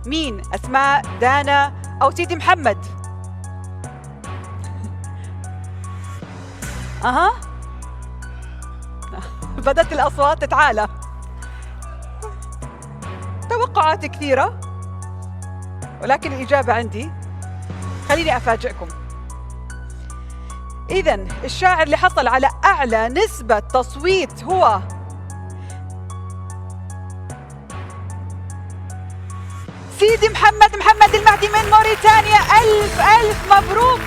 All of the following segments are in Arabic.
مين؟ أسماء، دانا أو سيدي محمد؟ أها بدت الأصوات تتعالى. توقعات كثيرة ولكن الإجابة عندي. خليني أفاجئكم. إذن الشاعر اللي حصل على أعلى نسبة تصويت هو سيدي محمد المهدي من موريتانيا. ألف مبروك.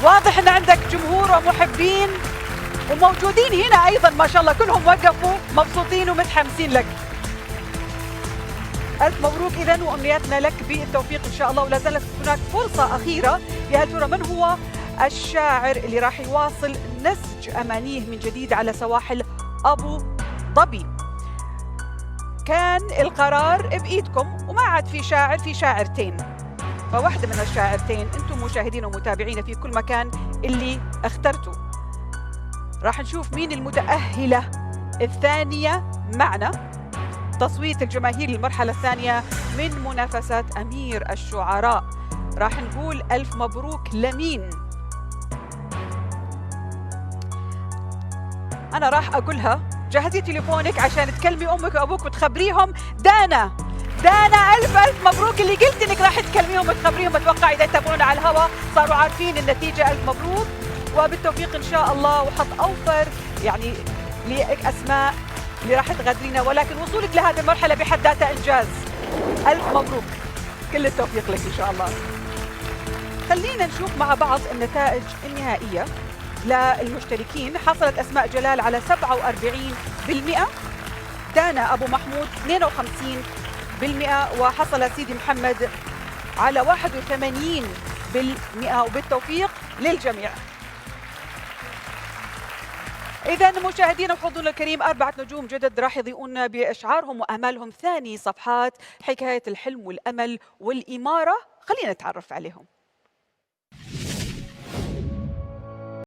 واضح أن عندك جمهور ومحبين وموجودين هنا أيضا ما شاء الله، كلهم وقفوا مبسوطين ومتحمسين لك. ألف مبروك إذن، وأمنياتنا لك بالتوفيق إن شاء الله. ولا زالت هناك فرصة أخيرة. يا ترى من هو الشاعر اللي راح يواصل نسج أمانيه من جديد على سواحل أبو ظبي؟ كان القرار بإيدكم وما عاد في شاعر، في شاعرتين، فواحدة من الشاعرتين أنتم مشاهدين ومتابعين في كل مكان اللي اخترتوا. راح نشوف مين المتأهلة الثانية معنا. تصويت الجماهير للمرحلة الثانية من منافسة أمير الشعراء. راح نقول ألف مبروك لمين؟ أنا راح أقولها. جهزي تليفونك عشان تكلمي أمك وأبوك وتخبريهم. دانا ألف مبروك، اللي قلت إنك راح تكلميهم وتخبريهم. أتوقع إذا يتابعونا على الهواء صاروا عارفين النتيجة. ألف مبروك وبالتوفيق إن شاء الله، وحظ أوفر يعني لأسماء اللي راح تغادرينا، ولكن وصولك لهذه المرحلة بحد ذاتها إنجاز. ألف مبروك، كل التوفيق لك إن شاء الله. خلينا نشوف مع بعض النتائج النهائية للمشتركين. حصلت أسماء جلال على 47%، دانا أبو محمود 52%، وحصل سيدي محمد على 81%، وبالتوفيق للجميع. إذا مشاهدينا وحضورنا الكريم، 4 نجوم جدد راح يضيئون بإشعارهم وآمالهم ثاني صفحات حكاية الحلم والأمل والإمارة. خلينا نتعرف عليهم.